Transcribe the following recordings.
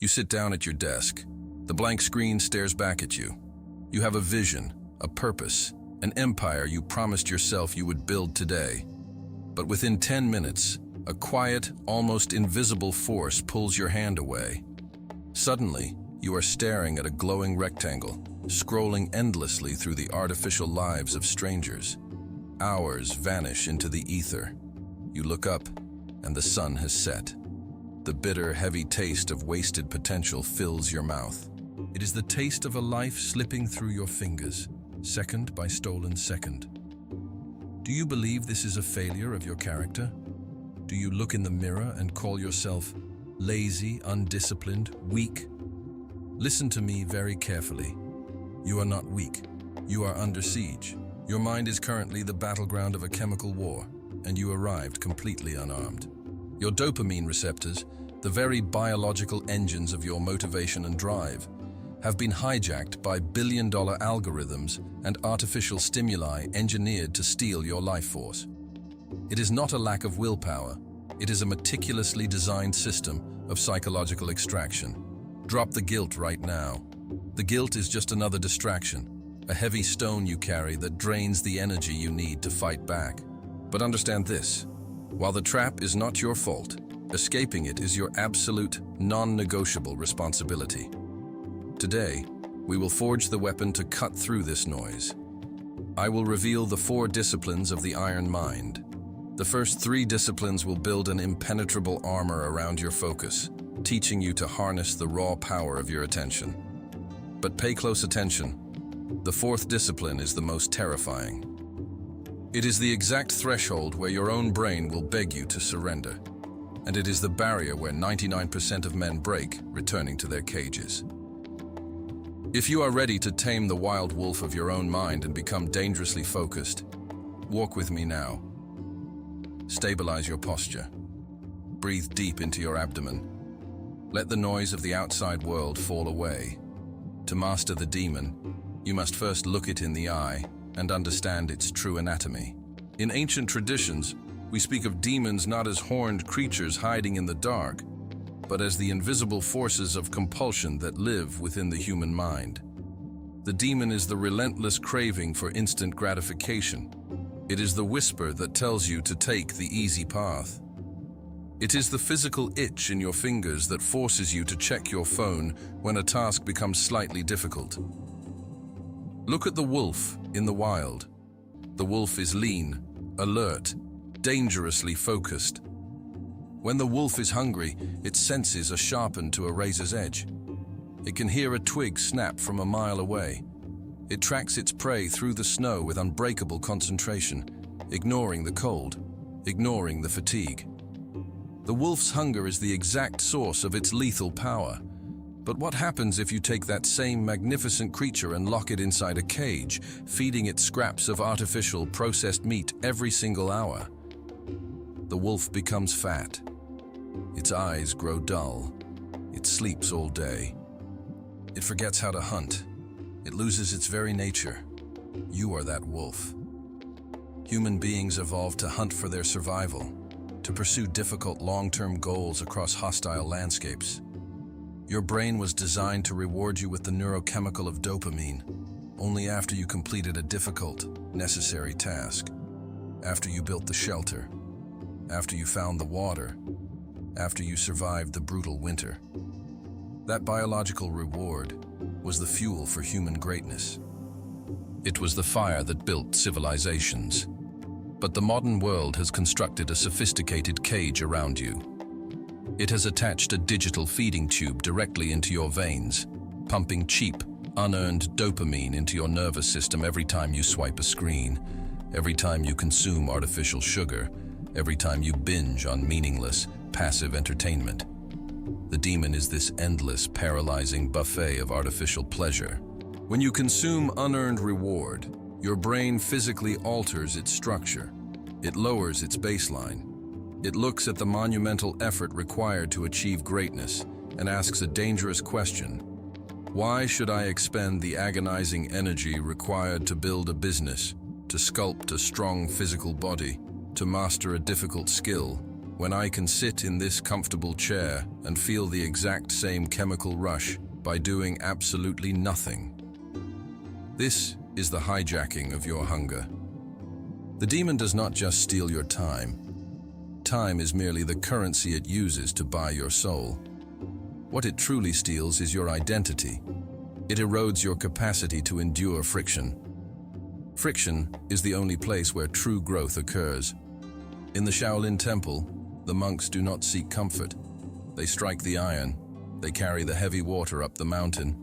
You sit down at your desk. The blank screen stares back at you. You have a vision, a purpose, an empire you promised yourself you would build today. But within 10 minutes, a quiet, almost invisible force pulls your hand away. Suddenly, you are staring at a glowing rectangle, scrolling endlessly through the artificial lives of strangers. Hours vanish into the ether. You look up, and the sun has set. The bitter, heavy taste of wasted potential fills your mouth. It is the taste of a life slipping through your fingers, second by stolen second. Do you believe this is a failure of your character? Do you look in the mirror and call yourself lazy, undisciplined, weak? Listen to me very carefully. You are not weak. You are under siege. Your mind is currently the battleground of a chemical war, and you arrived completely unarmed. Your dopamine receptors, the very biological engines of your motivation and drive, have been hijacked by billion-dollar algorithms and artificial stimuli engineered to steal your life force. It is not a lack of willpower. It is a meticulously designed system of psychological extraction. Drop the guilt right now. The guilt is just another distraction, a heavy stone you carry that drains the energy you need to fight back. But understand this. While the trap is not your fault, escaping it is your absolute, non-negotiable responsibility. Today, we will forge the weapon to cut through this noise. I will reveal the 4 disciplines of the iron mind. The first 3 disciplines will build an impenetrable armor around your focus, teaching you to harness the raw power of your attention. But pay close attention. The 4th discipline is the most terrifying. It is the exact threshold where your own brain will beg you to surrender. And it is the barrier where 99% of men break, returning to their cages. If you are ready to tame the wild wolf of your own mind and become dangerously focused, walk with me now. Stabilize your posture. Breathe deep into your abdomen. Let the noise of the outside world fall away. To master the demon, you must first look it in the eye and understand its true anatomy. In ancient traditions, we speak of demons not as horned creatures hiding in the dark, but as the invisible forces of compulsion that live within the human mind. The demon is the relentless craving for instant gratification. It is the whisper that tells you to take the easy path. It is the physical itch in your fingers that forces you to check your phone when a task becomes slightly difficult. Look at the wolf in the wild. The wolf is lean, alert, dangerously focused. When the wolf is hungry, its senses are sharpened to a razor's edge. It can hear a twig snap from a mile away. It tracks its prey through the snow with unbreakable concentration, ignoring the cold, ignoring the fatigue. The wolf's hunger is the exact source of its lethal power. But what happens if you take that same magnificent creature and lock it inside a cage, feeding it scraps of artificial, processed meat every single hour? The wolf becomes fat. Its eyes grow dull. It sleeps all day. It forgets how to hunt. It loses its very nature. You are that wolf. Human beings evolved to hunt for their survival, to pursue difficult long-term goals across hostile landscapes. Your brain was designed to reward you with the neurochemical of dopamine only after you completed a difficult, necessary task, after you built the shelter, after you found the water, after you survived the brutal winter. That biological reward was the fuel for human greatness. It was the fire that built civilizations. But the modern world has constructed a sophisticated cage around you. It has attached a digital feeding tube directly into your veins, pumping cheap, unearned dopamine into your nervous system every time you swipe a screen, every time you consume artificial sugar, every time you binge on meaningless, passive entertainment. The demon is this endless, paralyzing buffet of artificial pleasure. When you consume unearned reward, your brain physically alters its structure. It lowers its baseline. It looks at the monumental effort required to achieve greatness and asks a dangerous question. Why should I expend the agonizing energy required to build a business, to sculpt a strong physical body, to master a difficult skill, when I can sit in this comfortable chair and feel the exact same chemical rush by doing absolutely nothing. This is the hijacking of your hunger. The demon does not just steal your time. Time is merely the currency it uses to buy your soul. What it truly steals is your identity. It erodes your capacity to endure friction. Friction is the only place where true growth occurs. In the Shaolin temple, the monks do not seek comfort. They strike the iron. They carry the heavy water up the mountain.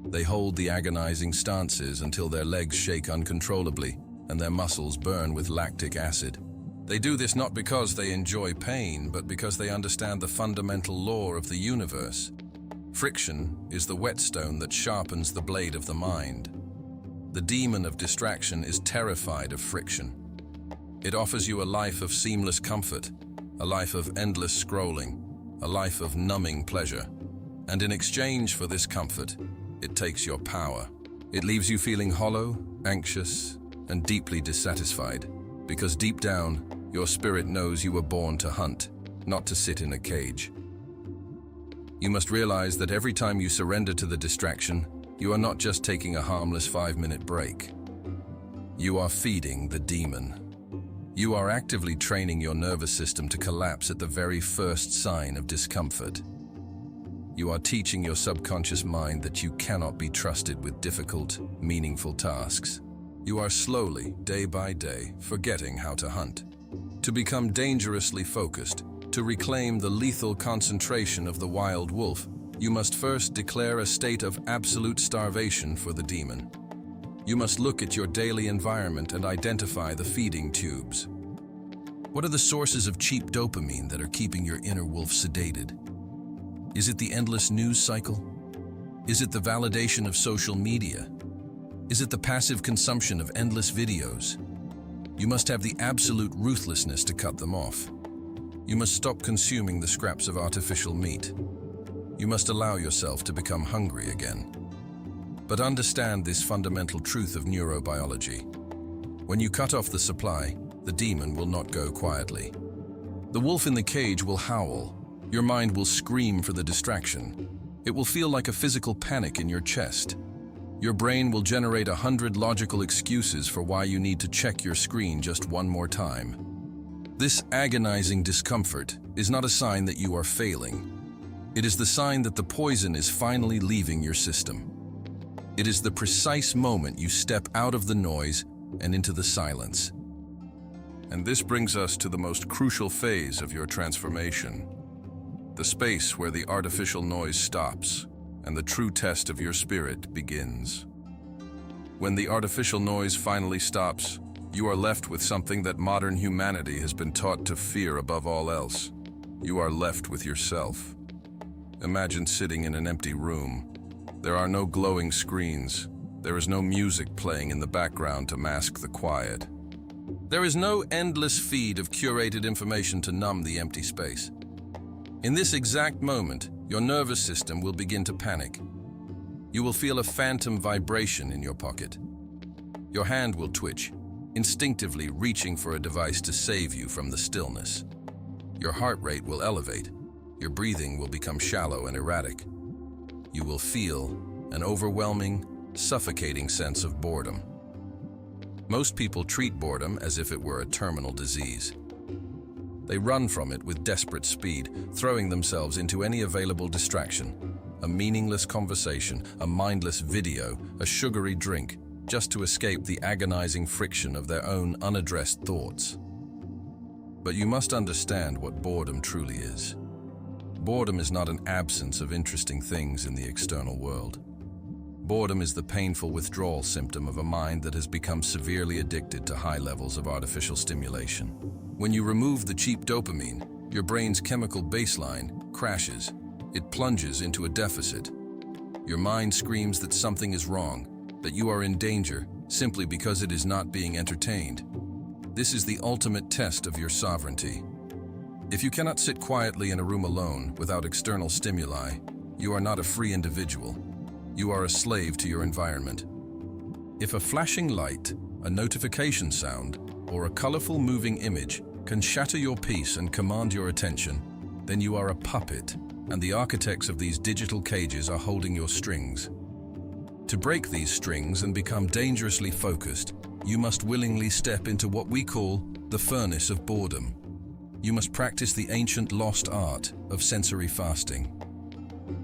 They hold the agonizing stances until their legs shake uncontrollably and their muscles burn with lactic acid. They do this not because they enjoy pain, but because they understand the fundamental law of the universe. Friction is the whetstone that sharpens the blade of the mind. The demon of distraction is terrified of friction. It offers you a life of seamless comfort, a life of endless scrolling, a life of numbing pleasure. And in exchange for this comfort, it takes your power. It leaves you feeling hollow, anxious, and deeply dissatisfied, because deep down, your spirit knows you were born to hunt, not to sit in a cage. You must realize that every time you surrender to the distraction, you are not just taking a harmless 5-minute break. You are feeding the demon. You are actively training your nervous system to collapse at the very first sign of discomfort. You are teaching your subconscious mind that you cannot be trusted with difficult, meaningful tasks. You are slowly, day by day, forgetting how to hunt. To become dangerously focused, to reclaim the lethal concentration of the wild wolf, you must first declare a state of absolute starvation for the demon. You must look at your daily environment and identify the feeding tubes. What are the sources of cheap dopamine that are keeping your inner wolf sedated? Is it the endless news cycle? Is it the validation of social media? Is it the passive consumption of endless videos? You must have the absolute ruthlessness to cut them off. You must stop consuming the scraps of artificial meat. You must allow yourself to become hungry again. But understand this fundamental truth of neurobiology. When you cut off the supply, the demon will not go quietly. The wolf in the cage will howl. Your mind will scream for the distraction. It will feel like a physical panic in your chest. Your brain will generate 100 logical excuses for why you need to check your screen just one more time. This agonizing discomfort is not a sign that you are failing. It is the sign that the poison is finally leaving your system. It is the precise moment you step out of the noise and into the silence. And this brings us to the most crucial phase of your transformation. The space where the artificial noise stops and the true test of your spirit begins. When the artificial noise finally stops, you are left with something that modern humanity has been taught to fear above all else. You are left with yourself. Imagine sitting in an empty room. There are no glowing screens. There is no music playing in the background to mask the quiet. There is no endless feed of curated information to numb the empty space. In this exact moment, your nervous system will begin to panic. You will feel a phantom vibration in your pocket. Your hand will twitch, instinctively reaching for a device to save you from the stillness. Your heart rate will elevate. Your breathing will become shallow and erratic. You will feel an overwhelming, suffocating sense of boredom. Most people treat boredom as if it were a terminal disease. They run from it with desperate speed, throwing themselves into any available distraction. A meaningless conversation, a mindless video, a sugary drink, just to escape the agonizing friction of their own unaddressed thoughts. But you must understand what boredom truly is. Boredom is not an absence of interesting things in the external world. Boredom is the painful withdrawal symptom of a mind that has become severely addicted to high levels of artificial stimulation. When you remove the cheap dopamine, your brain's chemical baseline crashes. It plunges into a deficit. Your mind screams that something is wrong, that you are in danger, simply because it is not being entertained. This is the ultimate test of your sovereignty. If you cannot sit quietly in a room alone without external stimuli, you are not a free individual. You are a slave to your environment. If a flashing light, a notification sound, or a colorful moving image can shatter your peace and command your attention, then you are a puppet, and the architects of these digital cages are holding your strings. To break these strings and become dangerously focused, you must willingly step into what we call the furnace of boredom. You must practice the ancient lost art of sensory fasting.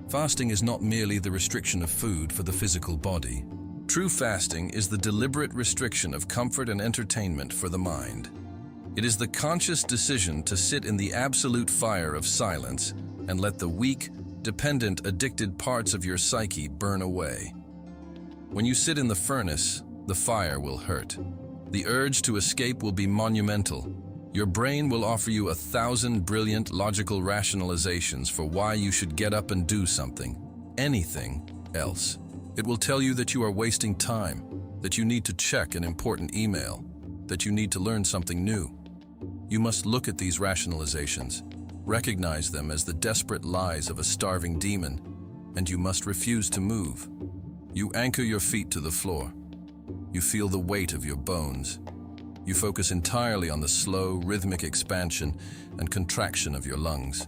Fasting is not merely the restriction of food for the physical body. True fasting is the deliberate restriction of comfort and entertainment for the mind. It is the conscious decision to sit in the absolute fire of silence and let the weak, dependent, addicted parts of your psyche burn away. When you sit in the furnace, the fire will hurt. The urge to escape will be monumental. Your brain will offer you 1,000 brilliant logical rationalizations for why you should get up and do something, anything else. It will tell you that you are wasting time, that you need to check an important email, that you need to learn something new. You must look at these rationalizations, recognize them as the desperate lies of a starving demon, and you must refuse to move. You anchor your feet to the floor. You feel the weight of your bones. You focus entirely on the slow, rhythmic expansion and contraction of your lungs.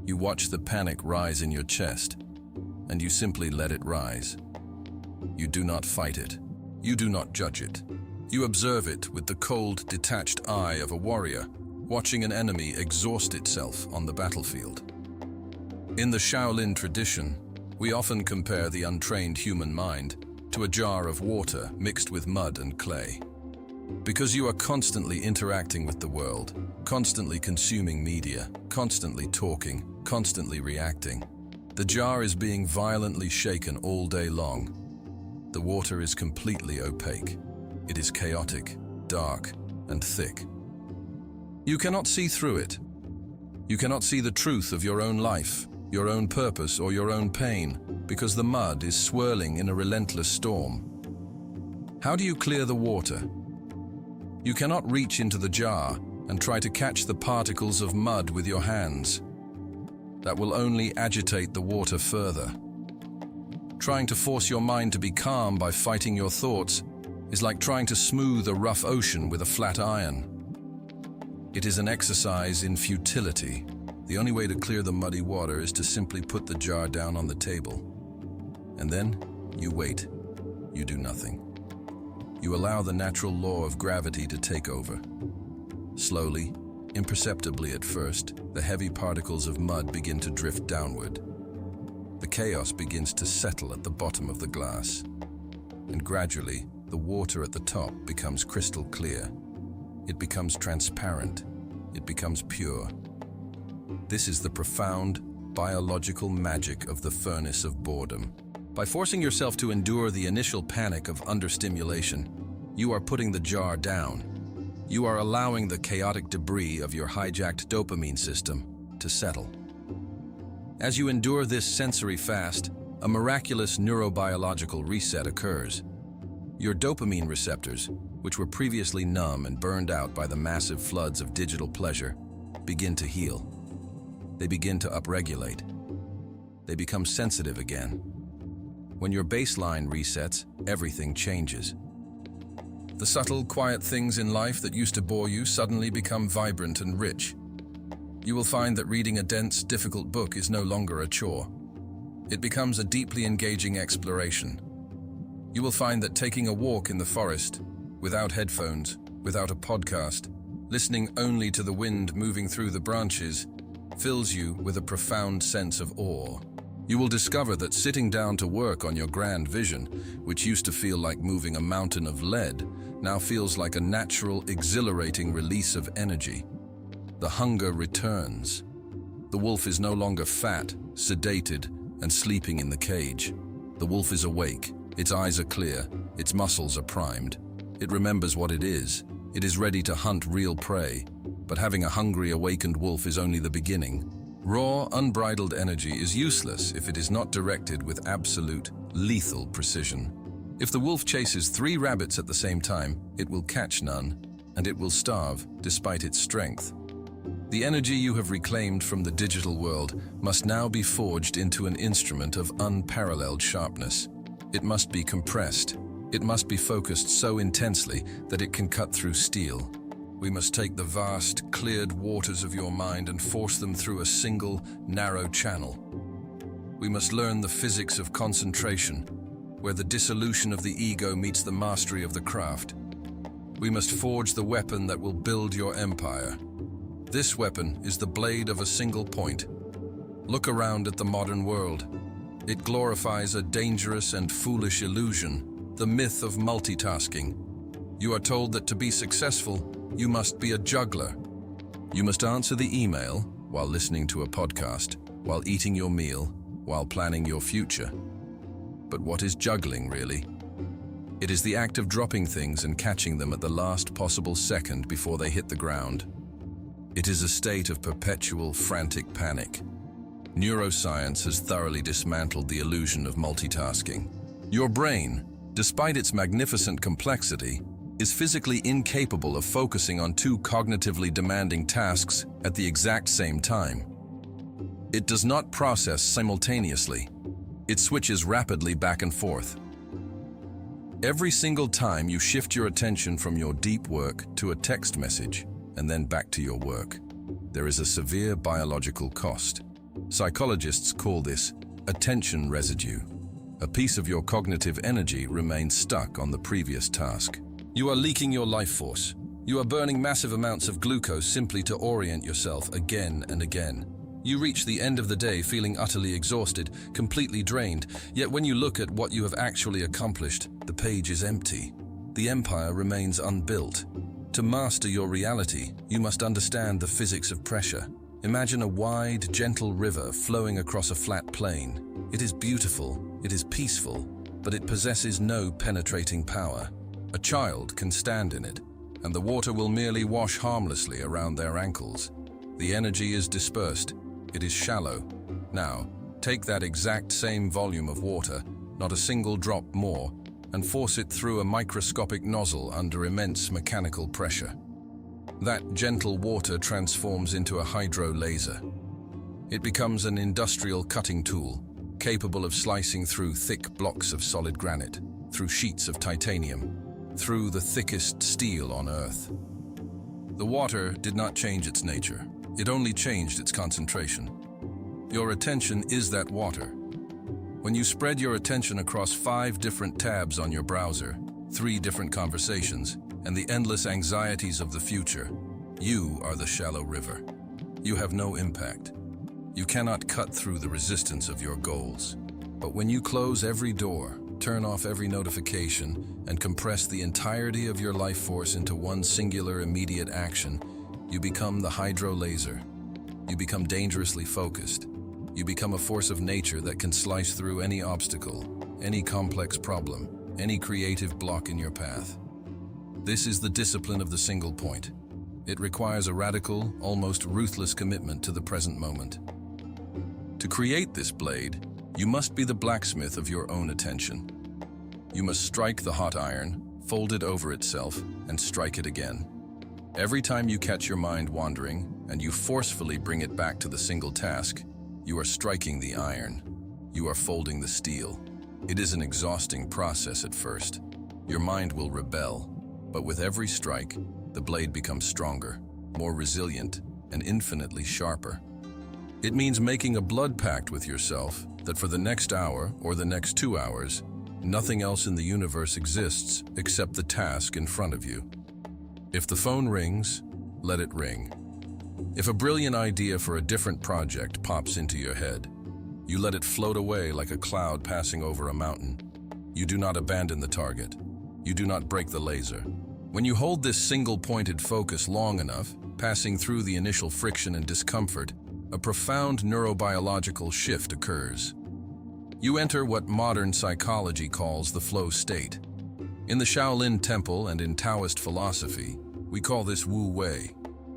You watch the panic rise in your chest, and you simply let it rise. You do not fight it. You do not judge it. You observe it with the cold, detached eye of a warrior, watching an enemy exhaust itself on the battlefield. In the Shaolin tradition, we often compare the untrained human mind to a jar of water mixed with mud and clay. Because you are constantly interacting with the world, constantly consuming media, constantly talking, constantly reacting, the jar is being violently shaken all day long. The water is completely opaque. It is chaotic, dark, and thick. You cannot see through it. You cannot see the truth of your own life, your own purpose, or your own pain, because the mud is swirling in a relentless storm. How do you clear the water? You cannot reach into the jar and try to catch the particles of mud with your hands. That will only agitate the water further. Trying to force your mind to be calm by fighting your thoughts is like trying to smooth a rough ocean with a flat iron. It is an exercise in futility. The only way to clear the muddy water is to simply put the jar down on the table. And then you wait. You do nothing. You allow the natural law of gravity to take over. Slowly, imperceptibly at first, the heavy particles of mud begin to drift downward. The chaos begins to settle at the bottom of the glass. And gradually, the water at the top becomes crystal clear. It becomes transparent. It becomes pure. This is the profound, biological magic of the furnace of boredom. By forcing yourself to endure the initial panic of understimulation, you are putting the jar down. You are allowing the chaotic debris of your hijacked dopamine system to settle. As you endure this sensory fast, a miraculous neurobiological reset occurs. Your dopamine receptors, which were previously numb and burned out by the massive floods of digital pleasure, begin to heal. They begin to upregulate. They become sensitive again. When your baseline resets, everything changes. The subtle, quiet things in life that used to bore you suddenly become vibrant and rich. You will find that reading a dense, difficult book is no longer a chore. It becomes a deeply engaging exploration. You will find that taking a walk in the forest, without headphones, without a podcast, listening only to the wind moving through the branches, fills you with a profound sense of awe. You will discover that sitting down to work on your grand vision, which used to feel like moving a mountain of lead, now feels like a natural, exhilarating release of energy. The hunger returns. The wolf is no longer fat, sedated, and sleeping in the cage. The wolf is awake, its eyes are clear, its muscles are primed. It remembers what it is. It is ready to hunt real prey. But having a hungry, awakened wolf is only the beginning. Raw, unbridled energy is useless if it is not directed with absolute, lethal precision. If the wolf chases 3 rabbits at the same time, it will catch none, and it will starve despite its strength. The energy you have reclaimed from the digital world must now be forged into an instrument of unparalleled sharpness. It must be compressed. It must be focused so intensely that it can cut through steel. We must take the vast, cleared waters of your mind and force them through a single, narrow channel. We must learn the physics of concentration, where the dissolution of the ego meets the mastery of the craft. We must forge the weapon that will build your empire. This weapon is the blade of a single point. Look around at the modern world. It glorifies a dangerous and foolish illusion, the myth of multitasking. You are told that to be successful, you must be a juggler. You must answer the email while listening to a podcast, while eating your meal, while planning your future. But what is juggling, really? It is the act of dropping things and catching them at the last possible second before they hit the ground. It is a state of perpetual, frantic panic. Neuroscience has thoroughly dismantled the illusion of multitasking. Your brain, despite its magnificent complexity, is physically incapable of focusing on two cognitively demanding tasks at the exact same time. It does not process simultaneously. It switches rapidly back and forth. Every single time you shift your attention from your deep work to a text message and then back to your work, there is a severe biological cost. Psychologists call this attention residue. A piece of your cognitive energy remains stuck on the previous task. You are leaking your life force. You are burning massive amounts of glucose simply to orient yourself again and again. You reach the end of the day feeling utterly exhausted, completely drained, yet when you look at what you have actually accomplished, the page is empty. The empire remains unbuilt. To master your reality, you must understand the physics of pressure. Imagine a wide, gentle river flowing across a flat plain. It is beautiful, it is peaceful, but it possesses no penetrating power. A child can stand in it, and the water will merely wash harmlessly around their ankles. The energy is dispersed. It is shallow. Now, take that exact same volume of water, not a single drop more, and force it through a microscopic nozzle under immense mechanical pressure. That gentle water transforms into a hydro laser. It becomes an industrial cutting tool, capable of slicing through thick blocks of solid granite, through sheets of titanium, through the thickest steel on Earth. The water did not change its nature. It only changed its concentration. Your attention is that water. When you spread your attention across 5 different tabs on your browser, 3 different conversations, and the endless anxieties of the future, you are the shallow river. You have no impact. You cannot cut through the resistance of your goals. But when you close every door, turn off every notification, and compress the entirety of your life force into one singular immediate action, you become the hydro laser. You become dangerously focused. You become a force of nature that can slice through any obstacle, any complex problem, any creative block in your path. This is the discipline of the single point. It requires a radical, almost ruthless commitment to the present moment. To create this blade, you must be the blacksmith of your own attention. You must strike the hot iron, fold it over itself, and strike it again. Every time you catch your mind wandering, and you forcefully bring it back to the single task, you are striking the iron. You are folding the steel. It is an exhausting process at first. Your mind will rebel, but with every strike, the blade becomes stronger, more resilient, and infinitely sharper. It means making a blood pact with yourself that for the next hour or the next 2 hours, nothing else in the universe exists except the task in front of you. If the phone rings, let it ring. If a brilliant idea for a different project pops into your head, you let it float away like a cloud passing over a mountain. You do not abandon the target. You do not break the laser. When you hold this single-pointed focus long enough, passing through the initial friction and discomfort, a profound neurobiological shift occurs. You enter what modern psychology calls the flow state. In the Shaolin temple and in Taoist philosophy, we call this Wu Wei,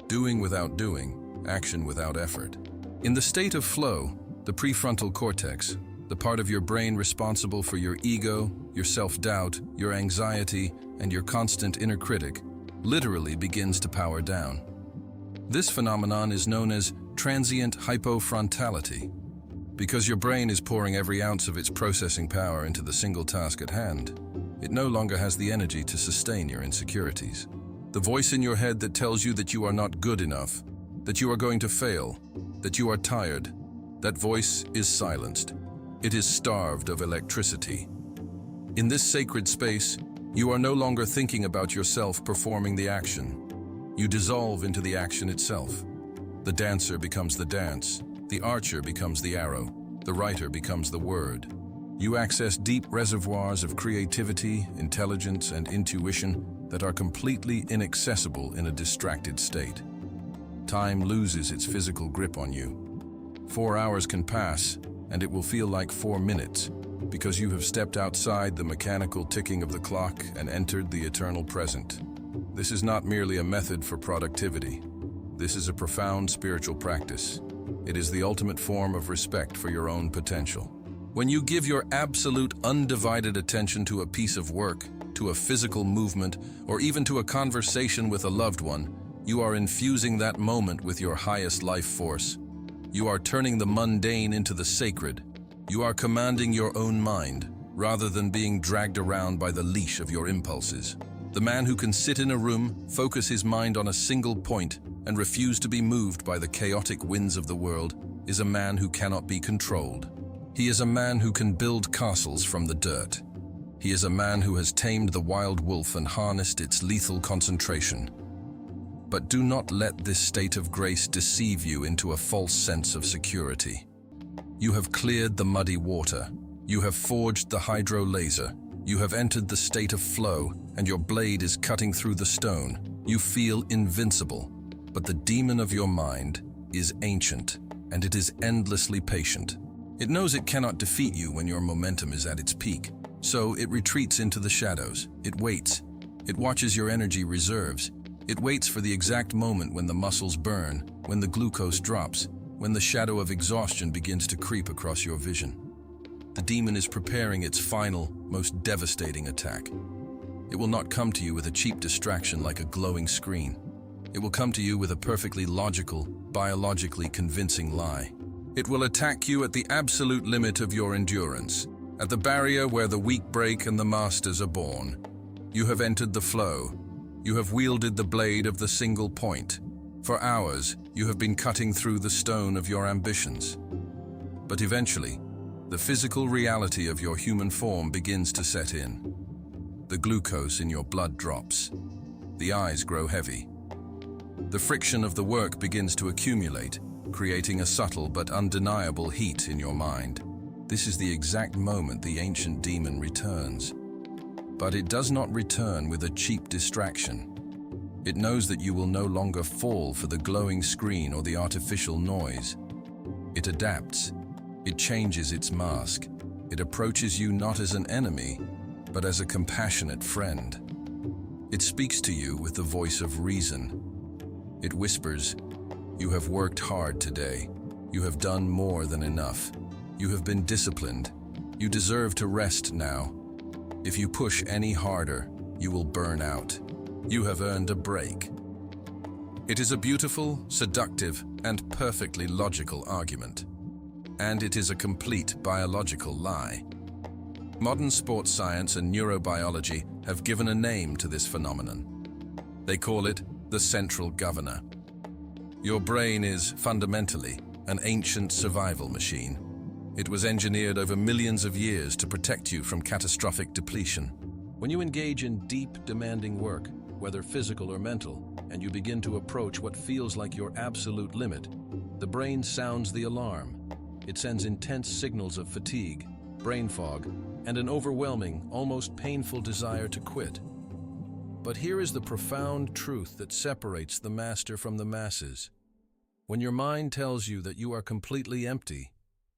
doing without doing, action without effort. In the state of flow, the prefrontal cortex, the part of your brain responsible for your ego, your self-doubt, your anxiety, and your constant inner critic, literally begins to power down. This phenomenon is known as transient hypofrontality. Because your brain is pouring every ounce of its processing power into the single task at hand, it no longer has the energy to sustain your insecurities. The voice in your head that tells you that you are not good enough, that you are going to fail, that you are tired, that voice is silenced. It is starved of electricity. In this sacred space, you are no longer thinking about yourself performing the action. You dissolve into the action itself. The dancer becomes the dance, the archer becomes the arrow, the writer becomes the word. You access deep reservoirs of creativity, intelligence, and intuition that are completely inaccessible in a distracted state. Time loses its physical grip on you. 4 hours can pass, and it will feel like 4 minutes, because you have stepped outside the mechanical ticking of the clock and entered the eternal present. This is not merely a method for productivity. This is a profound spiritual practice. It is the ultimate form of respect for your own potential. When you give your absolute undivided attention to a piece of work, to a physical movement, or even to a conversation with a loved one, you are infusing that moment with your highest life force. You are turning the mundane into the sacred. You are commanding your own mind, rather than being dragged around by the leash of your impulses. The man who can sit in a room, focus his mind on a single point, and refuse to be moved by the chaotic winds of the world, is a man who cannot be controlled. He is a man who can build castles from the dirt. He is a man who has tamed the wild wolf and harnessed its lethal concentration. But do not let this state of grace deceive you into a false sense of security. You have cleared the muddy water. You have forged the hydro laser. You have entered the state of flow, and your blade is cutting through the stone. You feel invincible, but the demon of your mind is ancient, and it is endlessly patient. It knows it cannot defeat you when your momentum is at its peak, so it retreats into the shadows. It waits. It watches your energy reserves. It waits for the exact moment when the muscles burn, when the glucose drops, when the shadow of exhaustion begins to creep across your vision. The demon is preparing its final, most devastating attack. It will not come to you with a cheap distraction like a glowing screen. It will come to you with a perfectly logical, biologically convincing lie. It will attack you at the absolute limit of your endurance, at the barrier where the weak break and the masters are born. You have entered the flow. You have wielded the blade of the single point. For hours, you have been cutting through the stone of your ambitions. But eventually, the physical reality of your human form begins to set in. The glucose in your blood drops. The eyes grow heavy. The friction of the work begins to accumulate, creating a subtle but undeniable heat in your mind. This is the exact moment the ancient demon returns. But it does not return with a cheap distraction. It knows that you will no longer fall for the glowing screen or the artificial noise. It adapts. It changes its mask. It approaches you not as an enemy, but as a compassionate friend. It speaks to you with the voice of reason. It whispers, "You have worked hard today. You have done more than enough. You have been disciplined. You deserve to rest now. If you push any harder, you will burn out. You have earned a break." It is a beautiful, seductive, and perfectly logical argument. And it is a complete biological lie. Modern sports science and neurobiology have given a name to this phenomenon. They call it the central governor. Your brain is, fundamentally, an ancient survival machine. It was engineered over millions of years to protect you from catastrophic depletion. When you engage in deep, demanding work, whether physical or mental, and you begin to approach what feels like your absolute limit, the brain sounds the alarm. It sends intense signals of fatigue, brain fog, and an overwhelming, almost painful desire to quit. But here is the profound truth that separates the master from the masses. When your mind tells you that you are completely empty,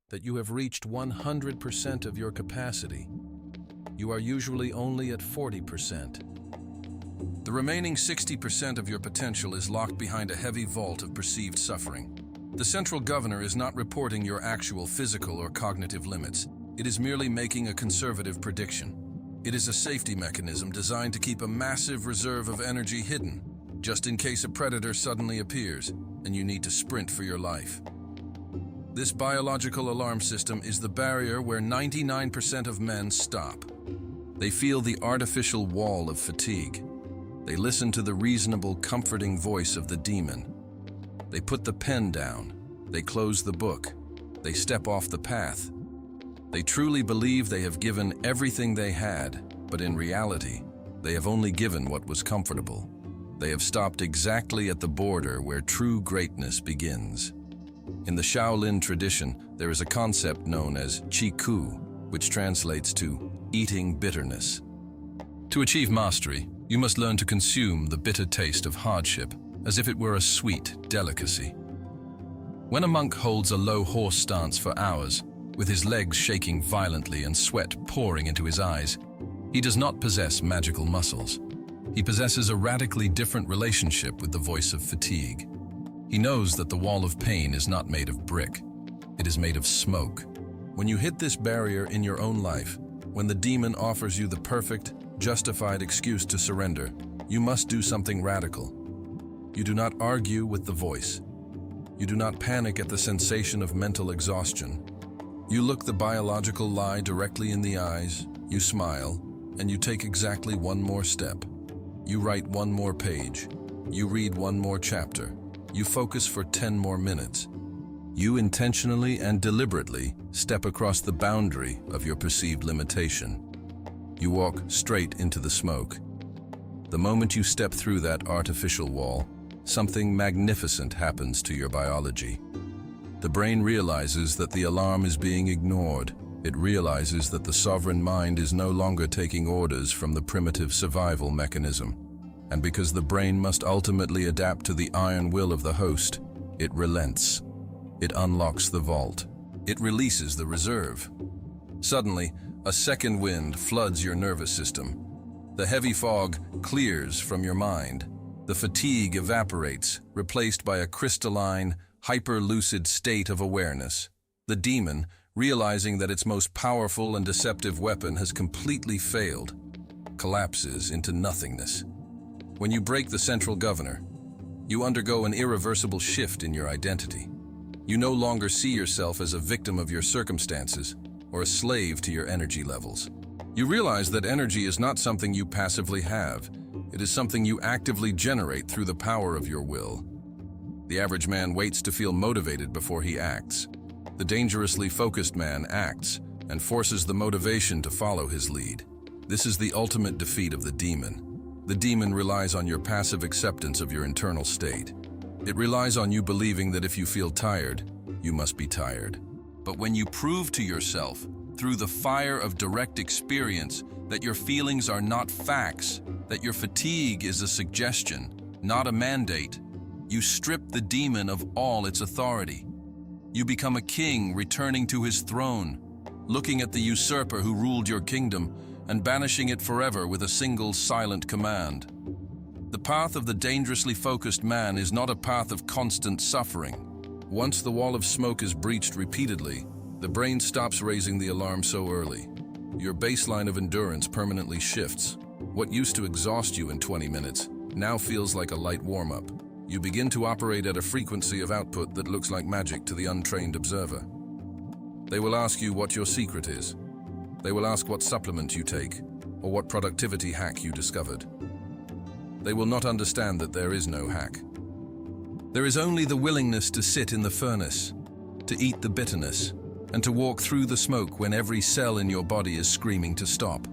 that you have reached 100% of your capacity, you are usually only at 40%. The remaining 60% of your potential is locked behind a heavy vault of perceived suffering. The central governor is not reporting your actual physical or cognitive limits. It is merely making a conservative prediction. It is a safety mechanism designed to keep a massive reserve of energy hidden, just in case a predator suddenly appears and you need to sprint for your life. This biological alarm system is the barrier where 99% of men stop. They feel the artificial wall of fatigue. They listen to the reasonable, comforting voice of the demon. They put the pen down. They close the book. They step off the path. They truly believe they have given everything they had, but in reality, they have only given what was comfortable. They have stopped exactly at the border where true greatness begins. In the Shaolin tradition, there is a concept known as Qi, which translates to eating bitterness. To achieve mastery, you must learn to consume the bitter taste of hardship as if it were a sweet delicacy. When a monk holds a low horse stance for hours, with his legs shaking violently and sweat pouring into his eyes, he does not possess magical muscles. He possesses a radically different relationship with the voice of fatigue. He knows that the wall of pain is not made of brick. It is made of smoke. When you hit this barrier in your own life, when the demon offers you the perfect, justified excuse to surrender, you must do something radical. You do not argue with the voice. You do not panic at the sensation of mental exhaustion. You look the biological lie directly in the eyes, you smile, and you take exactly one more step. You write one more page. You read one more chapter. You focus for 10 more minutes. You intentionally and deliberately step across the boundary of your perceived limitation. You walk straight into the smoke. The moment you step through that artificial wall, something magnificent happens to your biology. The brain realizes that the alarm is being ignored. It realizes that the sovereign mind is no longer taking orders from the primitive survival mechanism. And because the brain must ultimately adapt to the iron will of the host, it relents. It unlocks the vault. It releases the reserve. Suddenly, a second wind floods your nervous system. The heavy fog clears from your mind. The fatigue evaporates, replaced by a crystalline, hyper-lucid state of awareness. The demon, realizing that its most powerful and deceptive weapon has completely failed, collapses into nothingness. When you break the central governor, you undergo an irreversible shift in your identity. You no longer see yourself as a victim of your circumstances or a slave to your energy levels. You realize that energy is not something you passively have. It is something you actively generate through the power of your will. The average man waits to feel motivated before he acts. The dangerously focused man acts and forces the motivation to follow his lead. This is the ultimate defeat of the demon. The demon relies on your passive acceptance of your internal state. It relies on you believing that if you feel tired, you must be tired. But when you prove to yourself, through the fire of direct experience, that your feelings are not facts, that your fatigue is a suggestion, not a mandate, you strip the demon of all its authority. You become a king returning to his throne, looking at the usurper who ruled your kingdom and banishing it forever with a single silent command. The path of the dangerously focused man is not a path of constant suffering. Once the wall of smoke is breached repeatedly, the brain stops raising the alarm so early. Your baseline of endurance permanently shifts. What used to exhaust you in 20 minutes now feels like a light warm-up. You begin to operate at a frequency of output that looks like magic to the untrained observer. They will ask you what your secret is. They will ask what supplement you take, or what productivity hack you discovered. They will not understand that there is no hack. There is only the willingness to sit in the furnace, to eat the bitterness, and to walk through the smoke when every cell in your body is screaming to stop.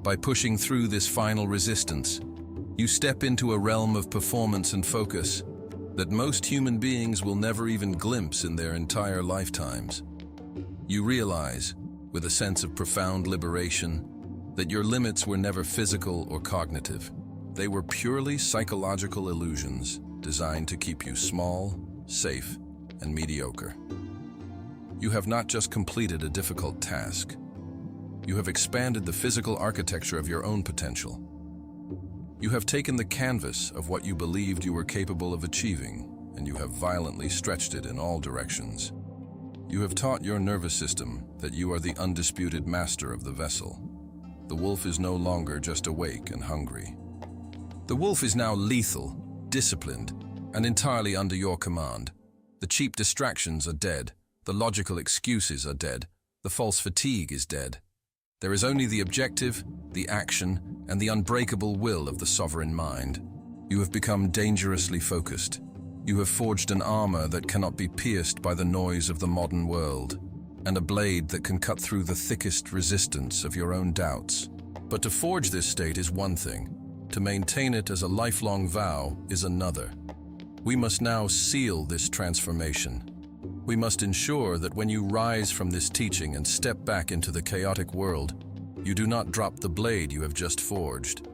By pushing through this final resistance, you step into a realm of performance and focus that most human beings will never even glimpse in their entire lifetimes. You realize, with a sense of profound liberation, that your limits were never physical or cognitive. They were purely psychological illusions designed to keep you small, safe, and mediocre. You have not just completed a difficult task. You have expanded the physical architecture of your own potential. You have taken the canvas of what you believed you were capable of achieving, and you have violently stretched it in all directions. You have taught your nervous system that you are the undisputed master of the vessel. The wolf is no longer just awake and hungry. The wolf is now lethal, disciplined, and entirely under your command. The cheap distractions are dead. The logical excuses are dead. The false fatigue is dead. There is only the objective, the action, and the unbreakable will of the sovereign mind. You have become dangerously focused. You have forged an armor that cannot be pierced by the noise of the modern world, and a blade that can cut through the thickest resistance of your own doubts. But to forge this state is one thing. To maintain it as a lifelong vow is another. We must now seal this transformation. We must ensure that when you rise from this teaching and step back into the chaotic world, you do not drop the blade you have just forged.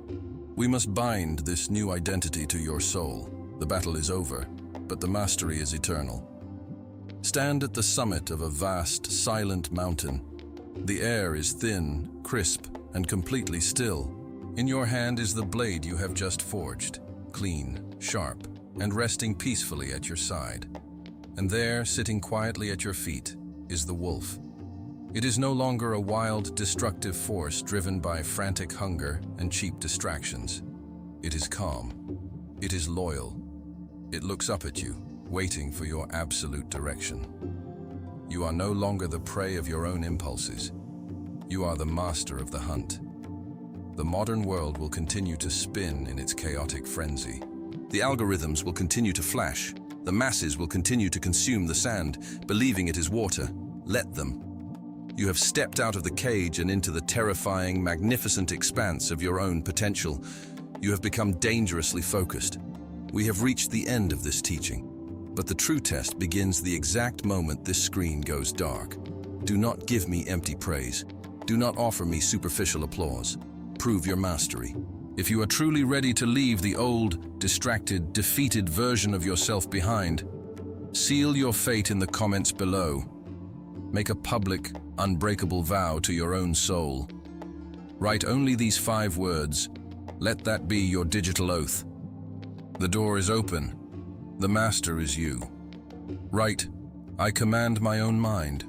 We must bind this new identity to your soul. The battle is over, but the mastery is eternal. Stand at the summit of a vast, silent mountain. The air is thin, crisp, and completely still. In your hand is the blade you have just forged, clean, sharp, and resting peacefully at your side. And there, sitting quietly at your feet, is the wolf. It is no longer a wild, destructive force driven by frantic hunger and cheap distractions. It is calm. It is loyal. It looks up at you, waiting for your absolute direction. You are no longer the prey of your own impulses. You are the master of the hunt. The modern world will continue to spin in its chaotic frenzy. The algorithms will continue to flash. The masses will continue to consume the sand, believing it is water. Let them. You have stepped out of the cage and into the terrifying, magnificent expanse of your own potential. You have become dangerously focused. We have reached the end of this teaching, but the true test begins the exact moment this screen goes dark. Do not give me empty praise. Do not offer me superficial applause. Prove your mastery. If you are truly ready to leave the old, distracted, defeated version of yourself behind, seal your fate in the comments below. Make a public, unbreakable vow to your own soul. Write only these 5 words. Let that be your digital oath. The door is open. The master is you. Write, I command my own mind.